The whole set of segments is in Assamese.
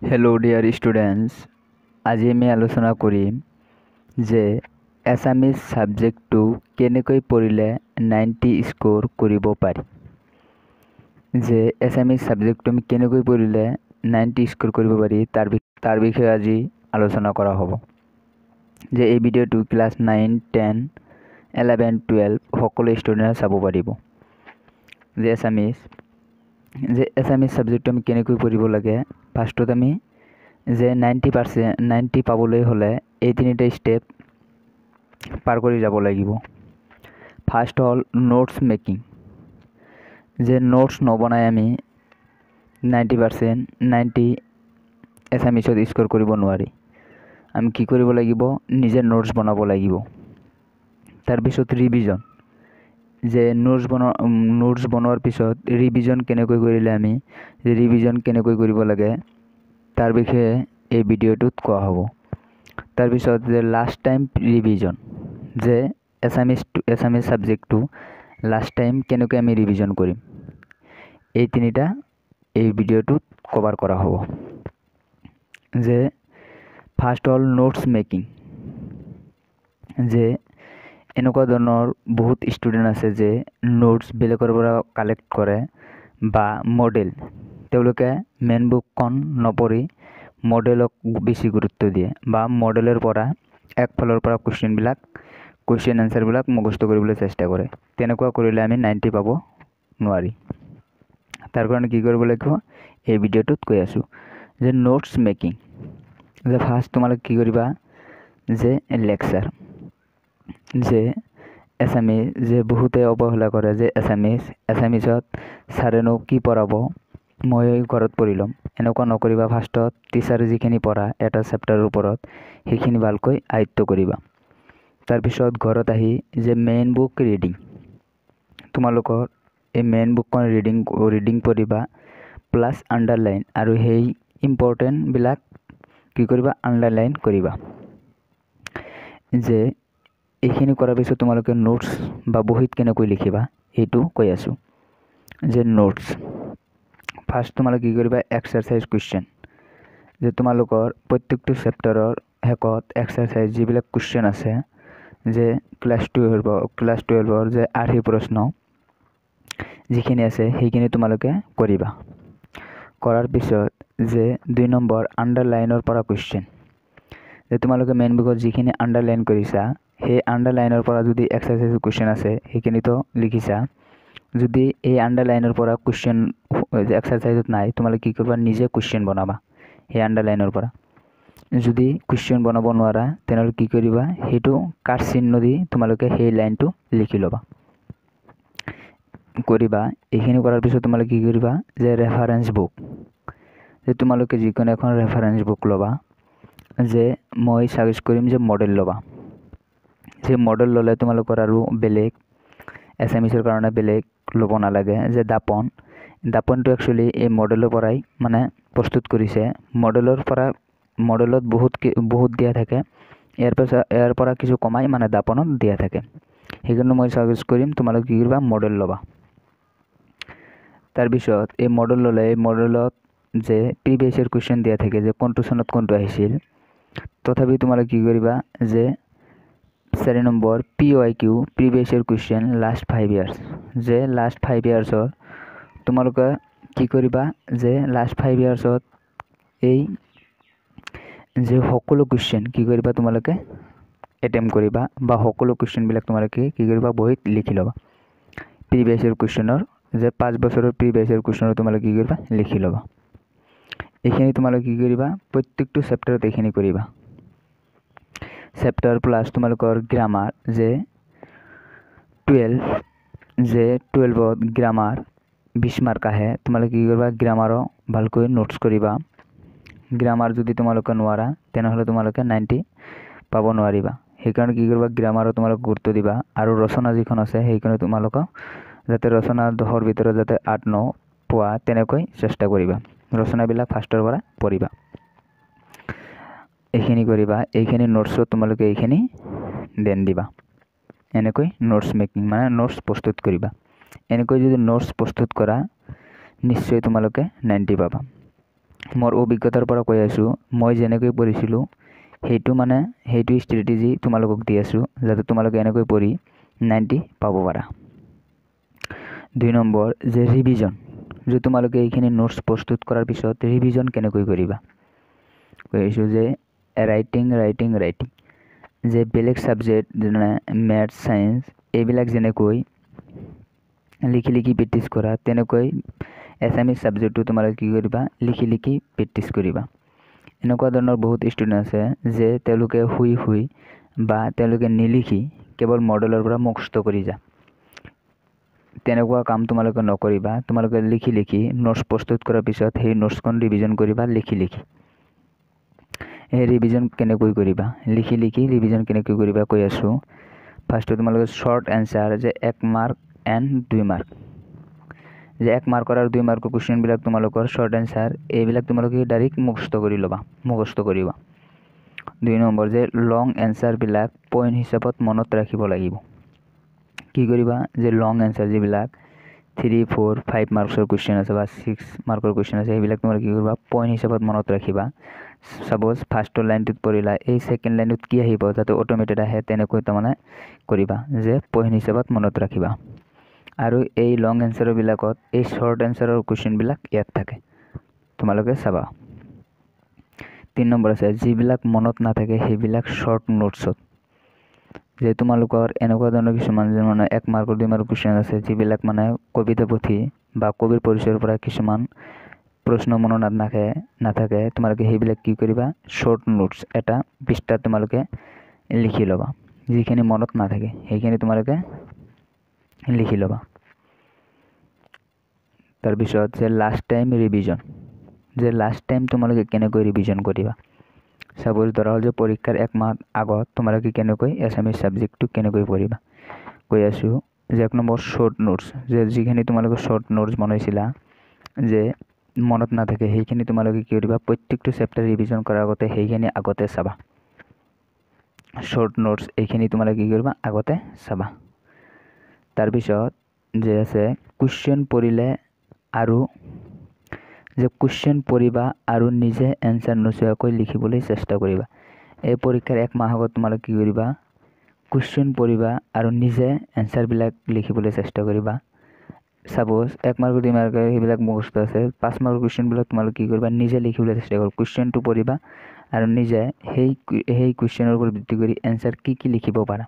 হেল্ল' ডিয়াৰ ষ্টুডেণ্টছ, আজি আমি আলোচনা কৰিম যে এছামিজ ছাবজেক্টটো কেনেকৈ পঢ়িলে 90 স্ক'ৰ কৰিব পাৰি। যে এছামিজ ছাবজেক্টটো আমি কেনেকৈ পঢ়িলে 90 স্ক'ৰ কৰিব পাৰি তাৰ বিষয়ে আজি আলোচনা কৰা হ'ব। যে এই ভিডিঅ'টো ক্লাছ 9, 10, 11, 12 সকলো ষ্টুডেণ্টে চাব পাৰিব। যে এছামিজ ছাবজেক্টটো আমি কেনেকৈ পঢ়িব লাগে। ফাৰ্ষ্টত আমি যে 90 পাবলৈ হ'লে এই তিনিটা ষ্টেপ পাৰ কৰি যাব লাগিব। ফাৰ্ষ্ট হ'ল নোটছ মেকিং। যে নোটছ নবনাই আমি 90 এছামিছত স্ক'ৰ কৰিব নোৱাৰি। আমি কি কৰিব লাগিব, নিজে নোটছ বনাব লাগিব। তাৰপিছত ৰিভিজন। যে নোটছ বনোৱাৰ পিছত ৰিভিজন কেনেকৈ কৰিলে আমি ৰিভিজন কেনেকৈ কৰিব লাগে তাৰ বিষয়ে এই ভিডিঅ'টোত কোৱা হ'ব। তাৰপিছত যে লাষ্ট টাইম ৰিভিজন। যে এছামিজ ছাবজেক্টটো লাষ্ট টাইম কেনেকৈ আমি ৰিভিজন কৰিম, এই তিনিটা এই ভিডিঅ'টোত কভাৰ কৰা হ'ব। যে ফাৰ্ষ্ট হ'ল নোটছ মেকিং। যে এনেকুৱা ধৰণৰ বহুত ষ্টুডেণ্ট আছে যে নোটছ বেলেগৰ পৰা কালেক্ট কৰে বা মডেল, তেওঁলোকে মেইন বুকখন নপঢ়ি মডেলক বেছি গুৰুত্ব দিয়ে বা মডেলৰ পৰা একফালৰ পৰা কুৱেশ্যন এনচাৰবিলাক মুখস্থ কৰিবলৈ চেষ্টা কৰে। তেনেকুৱা কৰিলে আমি 90 পাব নোৱাৰি। তাৰ কাৰণে কি কৰিব লাগিব এই ভিডিঅ'টোত কৈ আছোঁ। যে নোটছ মেকিং। যে ফাৰ্ষ্ট তোমালোকে কি কৰিবা, যে লেকচাৰ। যে এছামিজ যে বহুতে অৱহেলা কৰে যে এছামিজত ছাৰেনো কি পঢ়াব, মই ঘৰত পঢ়ি ল'ম। এনেকুৱা নকৰিবা। ফাৰ্ষ্টত টিচাৰে যিখিনি পঢ়া এটা চেপ্টাৰৰ ওপৰত সেইখিনি ভালকৈ আয়ত্ব কৰিবা। তাৰপিছত ঘৰত আহি যে মেইন বুক ৰিডিং, তোমালোকৰ এই মেইন বুকখন ৰিডিং পঢ়িবা প্লাছ আণ্ডাৰলাইন, আৰু সেই ইম্পৰ্টেণ্টবিলাক কি কৰিবা, আণ্ডাৰলাইন কৰিবা। যে এইখিনি কৰাৰ পিছত তোমালোকে নোটছ বা বহীত কেনেকৈ লিখিবা এইটো কৈ আছোঁ। যে নোটছ ফাৰ্ষ্ট তোমালোকে কি কৰিবা, এক্সাৰচাইজ কুৱেশ্যন। যে তোমালোকৰ প্ৰত্যেকটো চেপ্টাৰৰ শেষত এক্সাৰচাইজ যিবিলাক কুৱেশ্যন আছে, যে ক্লাছ 12ৰ যে আৰ্হি প্ৰশ্ন যিখিনি আছে সেইখিনি তোমালোকে কৰিবা। কৰাৰ পিছত যে 2 নম্বৰ আণ্ডাৰলাইনৰ পৰা কুৱেশ্যন। যে তোমালোকে মেইন বুকত যিখিনি আণ্ডাৰলাইন কৰিছা সেই আণ্ডাৰলাইনৰ পৰা যদি এক্সাৰচাইজ কুৱেশ্যন আছে সেইখিনিতো লিখিছা। যদি এই আণ্ডাৰলাইনৰ পৰা কুৱেশ্যন এক্সাৰচাইজত নাই, তোমালোকে কি কৰিবা, নিজে কুৱেশ্যন বনাবা সেই আণ্ডাৰলাইনৰ পৰা। যদি কুৱেশ্যন বনাব নোৱাৰা তেনেহ'লে কি কৰিবা, সেইটো কাট চিহ্ন দি তোমালোকে সেই লাইনটো লিখি ল'বা কৰিবা। এইখিনি কৰাৰ পিছত তোমালোকে কি কৰিবা, যে ৰেফাৰেঞ্চ বুক। যে তোমালোকে যিকোনো এখন ৰেফাৰেঞ্চ বুক ল'বা। যে মই ছাজেষ্ট কৰিম যে মডেল ল'বা। যে মডেল ল'লে তোমালোকৰ আৰু বেলেগ এছামিজৰ কাৰণে বেলেগ ল'ব নালাগে। যে দাপনটো একচুৱেলি এই মডেলৰ পৰাই মানে প্ৰস্তুত কৰিছে। মডেলত বহুত দিয়া থাকে, ইয়াৰ পৰা কিছু কমাই মানে দাপনত দিয়া থাকে। সেইকাৰণে মই ছাজেষ্ট কৰিম তোমালোকে কি কৰিবা, মডেল ল'বা। তাৰপিছত এই মডেল ল'লে এই মডেলত যে প্ৰিভিয়াছ ইয়েৰ কুৱেশ্যন দিয়া থাকে যে কোনটো চনত কোনটো আহিছিল। তথাপি তোমালোকে কি কৰিবা, যে 4 number PYQ previous year question last 5 years. যে লাষ্ট 5 ইয়াৰ্ছৰ তোমালোকে কি কৰিবা, যে লাষ্ট 5 ইয়াৰ্ছত এই যে সকলো কুৱেশ্যন কি কৰিবা, তোমালোকে এটেম্প কৰিবা বা সকলো কুৱেশ্যনবিলাক তোমালোকে কি কৰিবা, বহীত লিখি ল'বা। প্ৰিভিয়াছ ইয়েৰ কুৱেশ্যনৰ যে 5 বছৰৰ প্ৰিভিয়াছ ইয়েৰ কুৱেশ্যনৰ তোমালোকে কি কৰিবা, লিখি ল'বা। এইখিনি তোমালোকে কি কৰিবা, প্ৰত্যেকটো চেপ্টাৰত এইখিনি কৰিবা। চেপ্টাৰ প্লাছ তোমালোকৰ গ্ৰামাৰ। যে 12ত গ্ৰামাৰ 20 মাৰ্ক আহে। তোমালোকে কি কৰিবা, গ্ৰামাৰো ভালকৈ নোটছ কৰিবা। গ্ৰামাৰ যদি তোমালোকে নোৱাৰা তেনেহ'লে তোমালোকে 90 পাব নোৱাৰিবা। সেইকাৰণে কি কৰিবা, গ্ৰামাৰো তোমালোকে গুৰুত্ব দিবা। আৰু ৰচনা যিখন আছে সেইখনে তোমালোকক যাতে ৰচনা 10ৰ ভিতৰত যাতে 8-9 পোৱা তেনেকৈ চেষ্টা কৰিবা। ৰচনাবিলাক ফাৰ্ষ্টৰ পৰা পঢ়িবা। এইখিনি কৰিবা। এইখিনি নোটছত তোমালোকে এইখিনি দেন দিবা। এনেকৈ নোটছ মেকিং মানে নোটছ প্ৰস্তুত কৰিবা। এনেকৈ যদি নোটছ প্ৰস্তুত কৰা নিশ্চয় তোমালোকে 90 পাবা। মোৰ অভিজ্ঞতাৰ পৰা কৈ আছোঁ, মই যেনেকৈ পঢ়িছিলোঁ সেইটো ষ্ট্ৰেটেজি তোমালোকক দি আছোঁ যাতে তোমালোকে এনেকৈ পঢ়ি 90 পাব পাৰা। 2 নম্বৰ যে ৰিভিজন, যে তোমালোকে এইখিনি নোটছ প্ৰস্তুত কৰাৰ পিছত ৰিভিজন কেনেকৈ কৰিবা। কৈ আছোঁ যে ৰাইটিং যে বেলেগ ছাবজেক্ট যেনে মেথছ, ছায়েন্স এইবিলাক যেনেকৈ লিখি প্ৰেক্টিছ কৰা, তেনেকৈ এছামিজ ছাবজেক্টটো তোমালোকে কি কৰিবা, লিখি প্ৰেক্টিছ কৰিবা। এনেকুৱা ধৰণৰ বহুত ষ্টুডেণ্ট আছে যে তেওঁলোকে শুই বা তেওঁলোকে নিলিখি কেৱল মডেলৰ পৰা মুখস্থ কৰি যায়। তেনেকুৱা কাম তোমালোকে নকৰিবা। তোমালোকে লিখি নোটছ প্ৰস্তুত কৰাৰ পিছত সেই নোটছখন ৰিভিজন কৰিবা লিখি। এই ৰিভিজন কেনেকৈ কৰিবা, লিখি ৰিভিজন কেনেকৈ কৰিবা কৈ আছোঁ। ফাৰ্ষ্টত তোমালোকে শ্বৰ্ট এনচাৰ যে 1 মাৰ্ক এণ্ড 2 মাৰ্ক, যে 1 মাৰ্কৰ আৰু 2 মাৰ্কৰ কুৱেশ্যনবিলাক তোমালোকৰ শ্বৰ্ট এনচাৰ এইবিলাক তোমালোকে ডাইৰেক্ট মুখস্থ কৰিবা। 2 নম্বৰ যে লং এনচাৰবিলাক পইণ্ট হিচাপত মনত ৰাখিব লাগিব। কি কৰিবা, যে লং এনচাৰ যিবিলাক 3, 4, 5 মাৰ্কছৰ কুৱেশ্যন আছে বা 6 মাৰ্কৰ কুৱেশ্যন আছে সেইবিলাক তোমালোকে কি কৰিবা, পইণ্ট হিচাপত মনত ৰাখিবা। ছাপ'জ ফাৰ্ষ্টৰ লাইনটোত পঢ়িলা, এই ছেকেণ্ড লাইনটোত কি আহিব যাতে অট'মেটেড আহে তেনেকৈ তাৰমানে কৰিবা, যে পইণ্ট হিচাপত মনত ৰাখিবা। আৰু এই লং এনচাৰবিলাকত এই শ্বৰ্ট এনচাৰৰ কুৱেশ্যনবিলাক ইয়াত থাকে, তোমালোকে চাবা। 3 নম্বৰ আছে যিবিলাক মনত নাথাকে সেইবিলাক শ্বৰ্ট নোটছত, যে তোমালোকৰ এনেকুৱা ধৰণৰ কিছুমান যে মানে 1 মাৰ্কৰ 2 মাৰ্কৰ কুৱেশ্যন আছে যিবিলাক মানে কবিতা পুথি বা কবিৰ পৰিচয়ৰ পৰা কিছুমান প্ৰশ্ন মনত নাথাকে, তোমালোকে সেইবিলাক কি কৰিবা, শ্বৰ্ট নোটছ এটা পৃষ্ঠাত তোমালোকে লিখি ল'বা। যিখিনি মনত নাথাকে সেইখিনি তোমালোকে লিখি ল'বা। তাৰপিছত যে লাষ্ট টাইম ৰিভিজন, যে লাষ্ট টাইম তোমালোকে কেনেকৈ ৰিভিজন কৰিবা। ছাপ'জ ধৰা হ'ল যে পৰীক্ষাৰ 1 মাহ আগত তোমালোকে কেনেকৈ এছামিজ ছাবজেক্টটো কেনেকৈ পঢ়িবা। কৈ আছোঁ যে 1 নম্বৰ শ্বৰ্ট নোটছ, যে যিখিনি তোমালোকে শ্বৰ্ট নোটছ বনাইছিলা যে মনত নাথাকে সেইখিনি তোমালোকে কি কৰিবা, প্ৰত্যেকটো চেপ্টাৰ ৰিভিজন কৰাৰ আগতে সেইখিনি আগতে চাবা। শ্বৰ্ট নোটছ এইখিনি তোমালোকে কি কৰিবা, আগতে চাবা। তাৰপিছত যে আছে কুৱেশ্যন পঢ়িবা আৰু নিজে এনচাৰ নোচোৱাকৈ লিখিবলৈ চেষ্টা কৰিবা। এই পৰীক্ষাৰ 1 মাহ আগত তোমালোকে কি কৰিবা, কুৱেশ্যন পঢ়িবা আৰু নিজে এনচাৰবিলাক লিখিবলৈ চেষ্টা কৰিবা। ছাপ'জ 1 মাৰ্কৰ 2 মাৰ্কৰ সেইবিলাক মুখস্থ আছে, 5 মাৰ্কৰ কুৱেশ্যনবিলাক তোমালোকে কি কৰিবা, নিজে লিখিবলৈ চেষ্টা কৰিবা। কুৱেশ্যনটো পঢ়িবা আৰু নিজে সেই কুৱেশ্যনৰ ওপৰত ভিত্তি কৰি এনচাৰ কি লিখিব পাৰা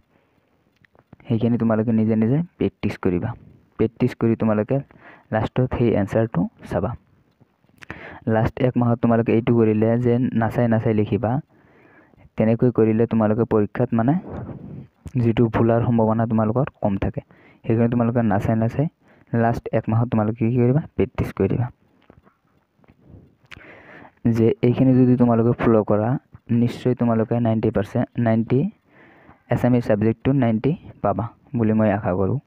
সেইখিনি তোমালোকে নিজে প্ৰেক্টিছ কৰিবা। প্ৰেক্টিছ কৰি তোমালোকে লাষ্টত সেই এনচাৰটো চাবা। লাষ্ট 1 মাহত তোমালোকে এইটো কৰিলে যে নাচাই লিখিবা। তেনেকৈ কৰিলে তোমালোকে পৰীক্ষাত মানে যিটো ভুলৰ সম্ভাৱনা তোমালোকৰ কম থাকে। সেইকাৰণে তোমালোকে নাচাই লাষ্ট 1 মাহত তোমালোকে কি কৰিবা, প্ৰেক্টিছ কৰিবা। যে এইখিনি যদি তোমালোকে ফ'ল' কৰা নিশ্চয় তোমালোকে 90% এছামিজ ছাবজেক্টটো 90 পাবা বুলি মই আশা কৰোঁ।